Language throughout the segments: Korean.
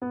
우리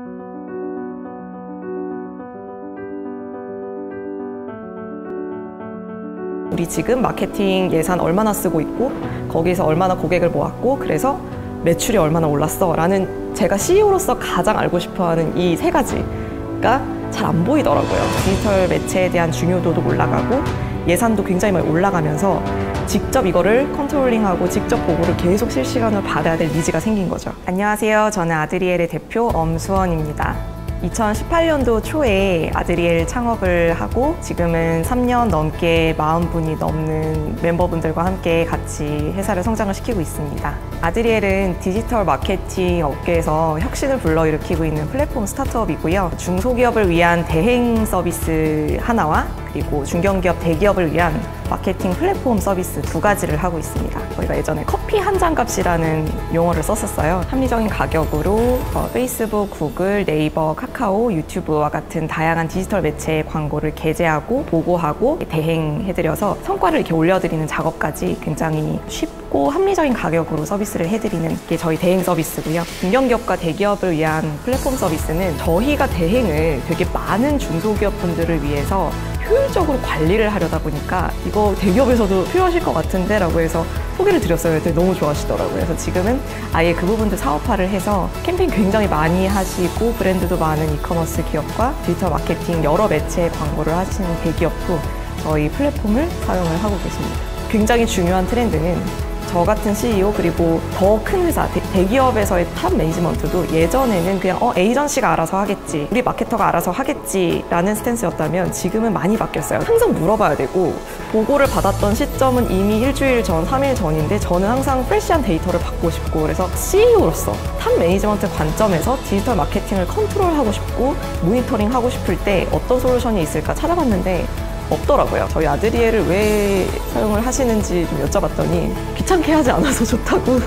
지금 마케팅 예산 얼마나 쓰고 있고 거기서 얼마나 고객을 모았고 그래서 매출이 얼마나 올랐어 라는 제가 CEO로서 가장 알고 싶어하는 이 세 가지가 잘 안 보이더라고요. 디지털 매체에 대한 중요도도 올라가고 예산도 굉장히 많이 올라가면서 직접 이거를 컨트롤링하고 직접 보고를 계속 실시간으로 받아야 될 니즈가 생긴 거죠. 안녕하세요. 저는 아드리엘의 대표 엄수원입니다. 2018년도 초에 아드리엘 창업을 하고 지금은 3년 넘게 40분이 넘는 멤버분들과 함께 같이 회사를 성장을 시키고 있습니다. 아드리엘은 디지털 마케팅 업계에서 혁신을 불러일으키고 있는 플랫폼 스타트업이고요. 중소기업을 위한 대행 서비스 하나와 그리고 중견기업, 대기업을 위한 마케팅 플랫폼 서비스 두 가지를 하고 있습니다. 저희가 예전에 커피 한 잔 값이라는 용어를 썼었어요. 합리적인 가격으로 페이스북, 구글, 네이버, 카카오, 유튜브와 같은 다양한 디지털 매체의 광고를 게재하고 보고하고 대행해드려서 성과를 이렇게 올려드리는 작업까지 굉장히 쉽고 합리적인 가격으로 서비스를 해드리는 게 저희 대행 서비스고요. 중견기업과 대기업을 위한 플랫폼 서비스는 저희가 대행을 되게 많은 중소기업분들을 위해서 효율적으로 관리를 하려다 보니까 이거 대기업에서도 필요하실 것 같은데 라고 해서 소개를 드렸어요. 그때 너무 좋아하시더라고요. 그래서 지금은 아예 그 부분도 사업화를 해서 캠페인 굉장히 많이 하시고 브랜드도 많은 이커머스 기업과 디지털 마케팅 여러 매체의 광고를 하시는 대기업도 저희 플랫폼을 사용을 하고 계십니다. 굉장히 중요한 트렌드는 저 같은 CEO 그리고 더 큰 회사, 대기업에서의 탑 매니지먼트도 예전에는 그냥 에이전시가 알아서 하겠지, 우리 마케터가 알아서 하겠지 라는 스탠스였다면 지금은 많이 바뀌었어요. 항상 물어봐야 되고 보고를 받았던 시점은 이미 일주일 전, 3일 전인데 저는 항상 프레시한 데이터를 받고 싶고 그래서 CEO로서 탑 매니지먼트 관점에서 디지털 마케팅을 컨트롤하고 싶고 모니터링하고 싶을 때 어떤 솔루션이 있을까 찾아봤는데 없더라고요. 저희 아드리엘을 왜 사용을 하시는지 좀 여쭤봤더니 귀찮게 하지 않아서 좋다고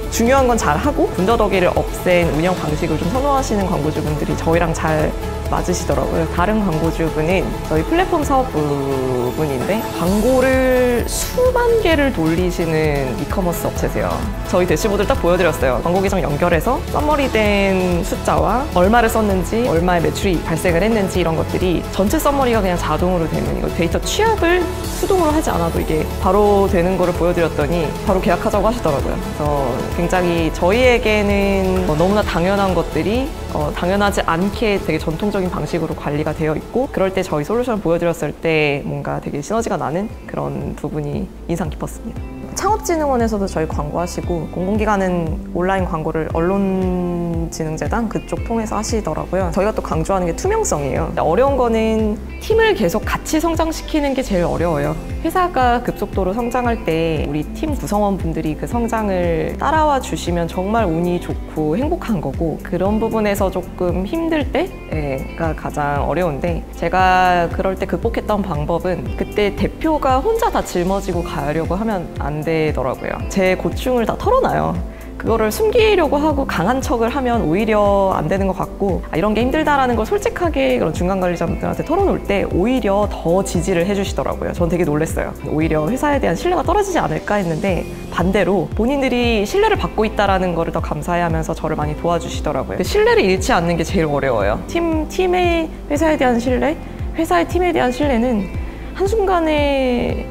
중요한 건 잘하고 군더더기를 없앤 운영 방식을 좀 선호하시는 광고주분들이 저희랑 잘 맞으시더라고요. 다른 광고주분은 저희 플랫폼 사업부분인데 광고를 수만 개를 돌리시는 이커머스 업체세요. 저희 대시보드를 딱 보여드렸어요. 광고 계정 연결해서 서머리된 숫자와 얼마를 썼는지, 얼마의 매출이 발생을 했는지 이런 것들이 전체 서머리가 그냥 자동으로 되는 이거 데이터 취합을 수동으로 하지 않아도 이게 바로 되는 거를 보여드렸더니 바로 계약하자고 하시더라고요. 그래서 굉장히 저희에게는 너무나 당연한 것들이 당연하지 않게 되게 전통적인 방식으로 관리가 되어 있고 그럴 때 저희 솔루션을 보여드렸을 때 뭔가 되게 시너지가 나는 그런 부분이 인상 깊었습니다. 창업진흥원에서도 저희 광고하시고 공공기관은 온라인 광고를 언론진흥재단 그쪽 통해서 하시더라고요. 저희가 또 강조하는 게 투명성이에요. 어려운 거는 팀을 계속 같이 성장시키는 게 제일 어려워요. 회사가 급속도로 성장할 때 우리 팀 구성원분들이 그 성장을 따라와 주시면 정말 운이 좋고 행복한 거고 그런 부분에서 조금 힘들 때가 가장 어려운데 제가 그럴 때 극복했던 방법은 그때 대표가 혼자 다 짊어지고 가려고 하면 안 되더라고요. 제 고충을 다 털어놔요. 그거를 숨기려고 하고 강한 척을 하면 오히려 안 되는 것 같고 이런 게 힘들다라는 걸 솔직하게 그런 중간 관리자분들한테 털어놓을 때 오히려 더 지지를 해주시더라고요. 전 되게 놀랐어요. 오히려 회사에 대한 신뢰가 떨어지지 않을까 했는데 반대로 본인들이 신뢰를 받고 있다는 거를 더 감사해하면서 저를 많이 도와주시더라고요. 신뢰를 잃지 않는 게 제일 어려워요. 팀의 회사에 대한 신뢰, 회사의 팀에 대한 신뢰는 한순간에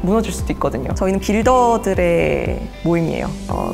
무너질 수도 있거든요. 저희는 빌더들의 모임이에요.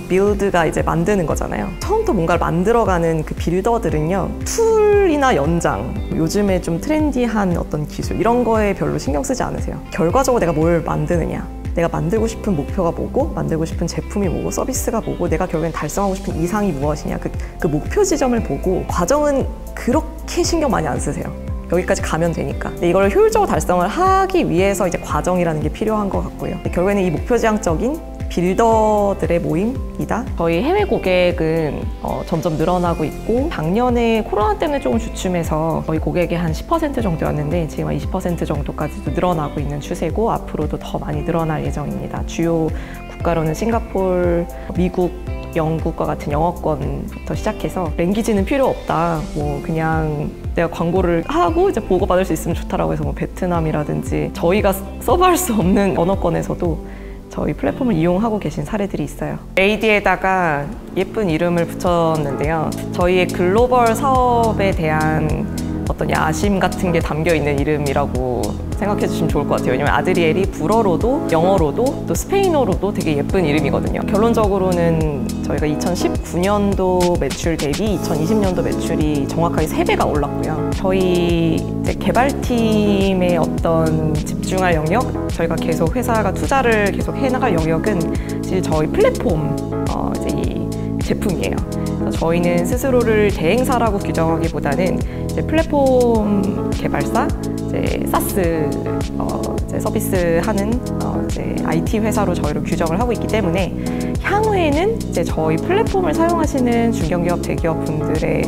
빌드가 이제 만드는 거잖아요. 처음부터 뭔가를 만들어가는 그 빌더들은요, 툴이나 연장, 요즘에 좀 트렌디한 어떤 기술 이런 거에 별로 신경 쓰지 않으세요. 결과적으로 내가 뭘 만드느냐, 내가 만들고 싶은 목표가 뭐고, 만들고 싶은 제품이 뭐고, 서비스가 뭐고, 내가 결국엔 달성하고 싶은 이상이 무엇이냐, 그 목표 지점을 보고 과정은 그렇게 신경 많이 안 쓰세요. 여기까지 가면 되니까. 근데 이걸 효율적으로 달성을 하기 위해서 이제 과정이라는 게 필요한 것 같고요. 결국에는 이 목표지향적인 빌더들의 모임이다. 저희 해외 고객은 점점 늘어나고 있고 작년에 코로나 때문에 조금 주춤해서 저희 고객이 한 10% 정도였는데 지금 20% 정도까지도 늘어나고 있는 추세고 앞으로도 더 많이 늘어날 예정입니다. 주요 국가로는 싱가포르, 미국, 영국과 같은 영어권부터 시작해서 랭귀지는 필요 없다. 뭐 그냥 내가 광고를 하고 이제 보고받을 수 있으면 좋다라고 해서 뭐 베트남이라든지 저희가 서브할 수 없는 언어권에서도 저희 플랫폼을 이용하고 계신 사례들이 있어요. AD에다가 예쁜 이름을 붙였는데요. 저희의 글로벌 사업에 대한 어떤 야심 같은 게 담겨 있는 이름이라고 생각해 주시면 좋을 것 같아요. 왜냐면 아드리엘이 불어로도 영어로도 또 스페인어로도 되게 예쁜 이름이거든요. 결론적으로는 저희가 2019년도 매출 대비 2020년도 매출이 정확하게 3배가 올랐고요. 저희 이제 개발팀의 어떤 집중할 영역, 저희가 계속 회사가 투자를 계속 해나갈 영역은 사실 저희 플랫폼 이제 이 제품이에요. 저희는 스스로를 대행사라고 규정하기보다는 이제 플랫폼 개발사, 이제 사스 이제 서비스하는 이제 IT 회사로 저희를 규정을 하고 있기 때문에 향후에는 이제 저희 플랫폼을 사용하시는 중견기업, 대기업 분들의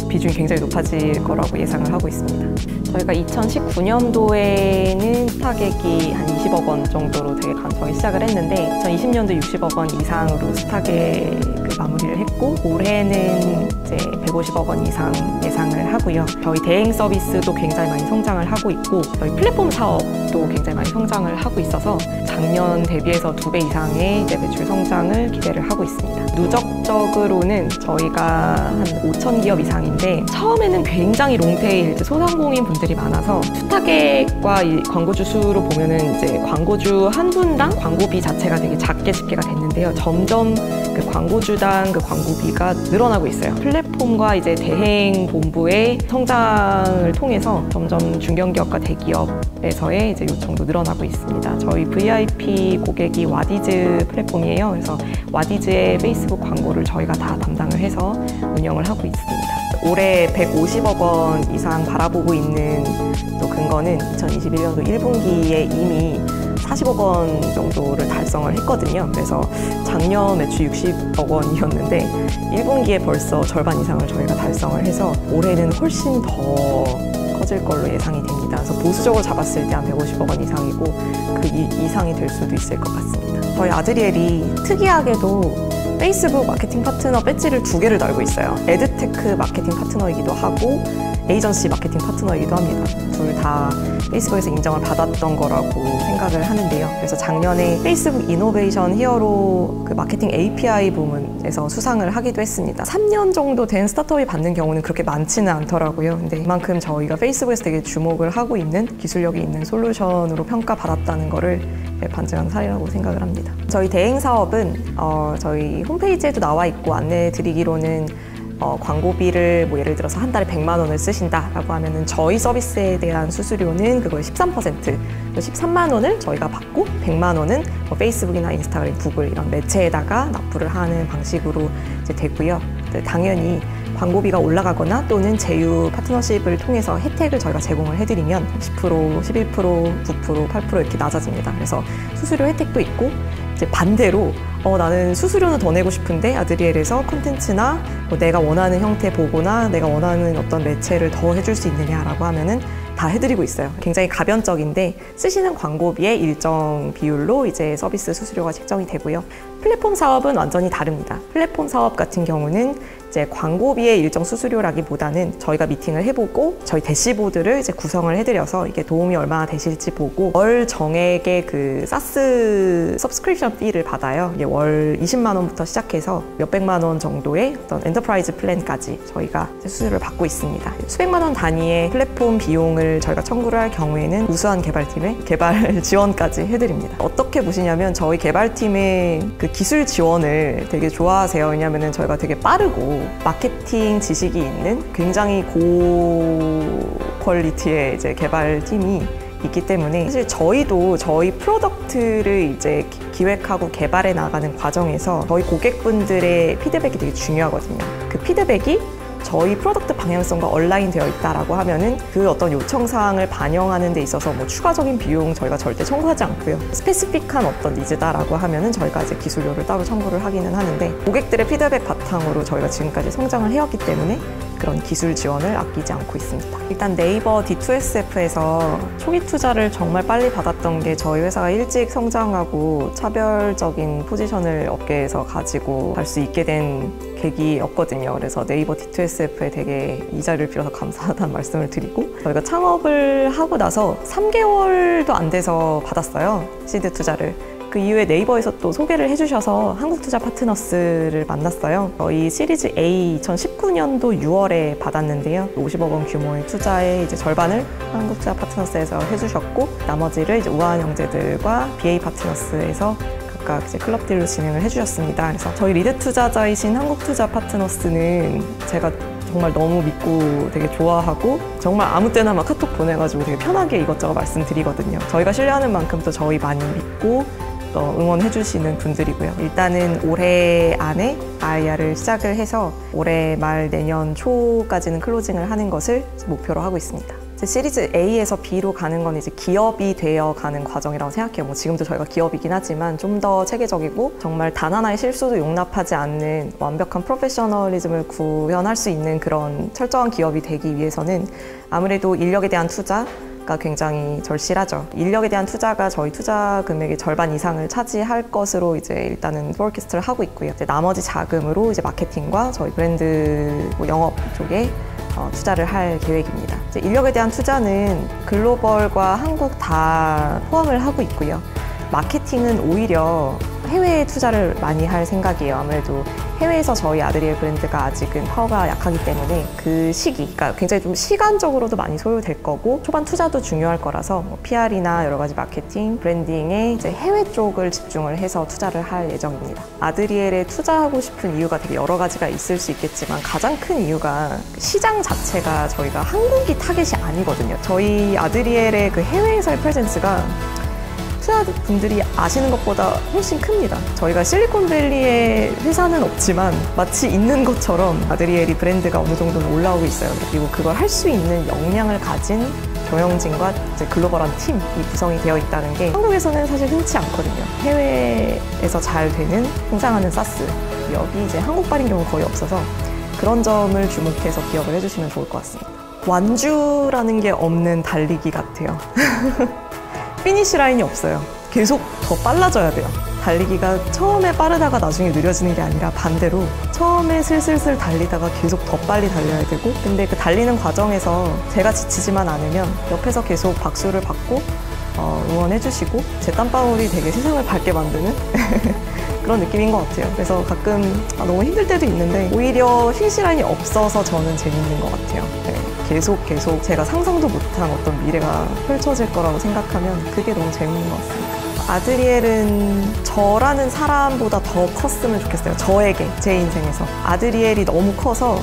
비중이 굉장히 높아질 거라고 예상을 하고 있습니다. 저희가 2019년도에는 스타객이 한 20억 원 정도로 되게 간소하게 시작을 했는데 2020년도 60억 원 이상으로 스타객을 마무리를 했고 올해는 이제 150억 원 이상 예상을 하고요. 저희 대행 서비스도 굉장히 많이 성장을 하고 있고 저희 플랫폼 사업도 굉장히 많이 성장을 하고 있어서 작년 대비해서 2배 이상의 이제 매출 성장을 기대를 하고 있습니다. 누적적으로는 저희가 한 5천 기업 이상인데 처음에는 굉장히 롱테일 소상공인 분들이 많아서 투타객과 이 광고주 수로 보면은 이제 광고주 한 분당 광고비 자체가 되게 작게 집계가 됐는데요. 점점 그 광고주당 그 광고비가 늘어나고 있어요. 플랫폼과 이제 대행 본부의 성장을 통해서 점점 중견기업과 대기업에서의 이제 요청도 늘어나고 있습니다. 저희 VIP 고객이 와디즈 플랫폼이에요. 그래서 와디즈의 페이스북 광고를 저희가 다 담당을 해서 운영을 하고 있습니다. 올해 150억 원 이상 바라보고 있는 또 근거는 2021년도 1분기에 이미 40억 원 정도를 달성을 했거든요. 그래서 작년 매출 60억 원이었는데 1분기에 벌써 절반 이상을 저희가 달성을 해서 올해는 훨씬 더 커질 걸로 예상이 됩니다. 그래서 보수적으로 잡았을 때 한 150억 원 이상이고 그 이상이 될 수도 있을 것 같습니다. 저희 아드리엘이 특이하게도 페이스북 마케팅 파트너 배지를 2개를 달고 있어요. 에드테크 마케팅 파트너이기도 하고 에이전시 마케팅 파트너이기도 합니다. 둘 다 페이스북에서 인정을 받았던 거라고 생각을 하는데요. 그래서 작년에 페이스북 이노베이션 히어로 그 마케팅 API 부문에서 수상을 하기도 했습니다. 3년 정도 된 스타트업이 받는 경우는 그렇게 많지는 않더라고요. 근데 그만큼 저희가 페이스북에서 되게 주목을 하고 있는 기술력이 있는 솔루션으로 평가받았다는 거를 반증한 사례라고 생각을 합니다. 저희 대행 사업은 저희 홈페이지에도 나와 있고 안내 드리기로는 광고비를 뭐 예를 들어서 한 달에 100만 원을 쓰신다라고 하면은 저희 서비스에 대한 수수료는 그거의 13%, 13만 원을 저희가 받고 100만 원은 뭐 페이스북이나 인스타그램, 구글 이런 매체에다가 납부를 하는 방식으로 이제 되고요. 당연히 광고비가 올라가거나 또는 제휴 파트너십을 통해서 혜택을 저희가 제공을 해드리면 10%, 11%, 9%, 8% 이렇게 낮아집니다. 그래서 수수료 혜택도 있고 이제 반대로 나는 수수료는 더 내고 싶은데 아드리엘에서 콘텐츠나 뭐 내가 원하는 형태 보고나 내가 원하는 어떤 매체를 더 해줄 수 있느냐라고 하면은 다 해드리고 있어요. 굉장히 가변적인데 쓰시는 광고비의 일정 비율로 이제 서비스 수수료가 책정이 되고요. 플랫폼 사업은 완전히 다릅니다. 플랫폼 사업 같은 경우는 이제 광고비의 일정 수수료라기보다는 저희가 미팅을 해보고 저희 대시보드를 이제 구성을 해드려서 이게 도움이 얼마나 되실지 보고 월 정액의 그 사스 서브스크립션 피를 받아요. 이게 월 20만 원부터 시작해서 몇백만 원 정도의 어떤 엔터프라이즈 플랜까지 저희가 수수료를 받고 있습니다. 수백만 원 단위의 플랫폼 비용을 저희가 청구를 할 경우에는 우수한 개발팀의 개발 지원까지 해드립니다. 어떻게 보시냐면 저희 개발팀의 그 기술 지원을 되게 좋아하세요. 왜냐하면 저희가 되게 빠르고 마케팅 지식이 있는 굉장히 고퀄리티의 이제 개발팀이 있기 때문에 사실 저희도 저희 프로덕트를 이제 기획하고 개발해 나가는 과정에서 저희 고객분들의 피드백이 되게 중요하거든요. 그 피드백이 저희 프로덕트 방향성과 얼라인 되어 있다라고 하면은 그 어떤 요청 사항을 반영하는 데 있어서 뭐 추가적인 비용 저희가 절대 청구하지 않고요. 스페시픽한 어떤 니즈다라고 하면은 저희가 이제 기술료를 따로 청구를 하기는 하는데 고객들의 피드백 바탕으로 저희가 지금까지 성장을 해왔기 때문에 그런 기술 지원을 아끼지 않고 있습니다. 일단 네이버 D2SF에서 초기 투자를 정말 빨리 받았던 게 저희 회사가 일찍 성장하고 차별적인 포지션을 업계에서 가지고 갈 수 있게 된 계기였거든요. 그래서 네이버 D2SF에 되게 이 자리를 빌어서 감사하다는 말씀을 드리고 저희가 창업을 하고 나서 3개월도 안 돼서 받았어요. 시드 투자를. 그 그 이후에 네이버에서 또 소개를 해주셔서 한국투자 파트너스를 만났어요. 저희 시리즈 A 2019년도 6월에 받았는데요. 50억 원 규모의 투자의 이제 절반을 한국투자 파트너스에서 해주셨고, 나머지를 이제 우아한 형제들과 BA 파트너스에서 각각 이제 클럽 딜로 진행을 해주셨습니다. 그래서 저희 리드 투자자이신 한국투자 파트너스는 제가 정말 너무 믿고 되게 좋아하고, 정말 아무 때나 막 카톡 보내가지고 되게 편하게 이것저것 말씀드리거든요. 저희가 신뢰하는 만큼 또 저희 많이 믿고 응원해주시는 분들이고요. 일단은 올해 안에 IR을 시작을 해서 올해 말 내년 초까지는 클로징을 하는 것을 목표로 하고 있습니다. 시리즈 A에서 B로 가는 건 이제 기업이 되어 가는 과정이라고 생각해요. 뭐 지금도 저희가 기업이긴 하지만 좀 더 체계적이고 정말 단 하나의 실수도 용납하지 않는 완벽한 프로페셔널리즘을 구현할 수 있는 그런 철저한 기업이 되기 위해서는 아무래도 인력에 대한 투자가 굉장히 절실하죠. 인력에 대한 투자가 저희 투자 금액의 절반 이상을 차지할 것으로 이제 일단은 포캐스트를 하고 있고요. 이제 나머지 자금으로 이제 마케팅과 저희 브랜드 영업 쪽에 투자를 할 계획입니다. 이제 인력에 대한 투자는 글로벌과 한국 다 포함을 하고 있고요. 마케팅은 오히려 해외에 투자를 많이 할 생각이에요. 아무래도 해외에서 저희 아드리에 브랜드가 아직은 파워가 약하기 때문에 그 시기, 그러니까 굉장히 좀 시간적으로도 많이 소요될 거고 초반 투자도 중요할 거라서 PR이나 여러 가지 마케팅, 브랜딩에 이제 해외 쪽을 집중을 해서 투자를 할 예정입니다. 아드리엘에 투자하고 싶은 이유가 되게 여러 가지가 있을 수 있겠지만 가장 큰 이유가 시장 자체가 저희가 한국이 타겟이 아니거든요. 저희 아드리엘의 그 해외에서의 프레젠스가 투자분들이 아시는 것보다 훨씬 큽니다. 저희가 실리콘밸리의 회사는 없지만 마치 있는 것처럼 아드리엘이 브랜드가 어느 정도는 올라오고 있어요. 그리고 그걸 할 수 있는 역량을 가진 경영진과 이제 글로벌한 팀이 구성이 되어 있다는 게 한국에서는 사실 흔치 않거든요. 해외에서 잘 되는 성장하는 사스 기업이 이제 한국발인 경우 거의 없어서 그런 점을 주목해서 기억을 해주시면 좋을 것 같습니다. 완주라는 게 없는 달리기 같아요. 피니시 라인이 없어요. 계속 더 빨라져야 돼요. 달리기가 처음에 빠르다가 나중에 느려지는 게 아니라 반대로 처음에 슬슬슬 달리다가 계속 더 빨리 달려야 되고, 근데 그 달리는 과정에서 제가 지치지만 않으면 옆에서 계속 박수를 받고 응원해주시고 제 땀방울이 되게 세상을 밝게 만드는 그런 느낌인 것 같아요. 그래서 가끔 너무 힘들 때도 있는데 오히려 피니시 라인이 없어서 저는 재밌는 것 같아요. 네. 계속 제가 상상도 못한 어떤 미래가 펼쳐질 거라고 생각하면 그게 너무 재밌는 것 같습니다. 아드리엘은 저라는 사람보다 더 컸으면 좋겠어요. 저에게, 제 인생에서. 아드리엘이 너무 커서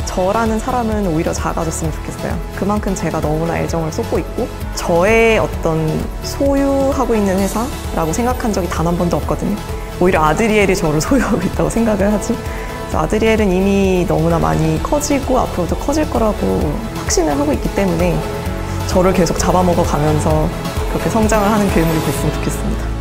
저라는 사람은 오히려 작아졌으면 좋겠어요. 그만큼 제가 너무나 애정을 쏟고 있고 저의 어떤 소유하고 있는 회사라고 생각한 적이 단 한 번도 없거든요. 오히려 아드리엘이 저를 소유하고 있다고 생각을 하지. 아드리엘은 이미 너무나 많이 커지고 앞으로도 커질 거라고 확신을 하고 있기 때문에 저를 계속 잡아먹어 가면서 그렇게 성장을 하는 괴물이 됐으면 좋겠습니다.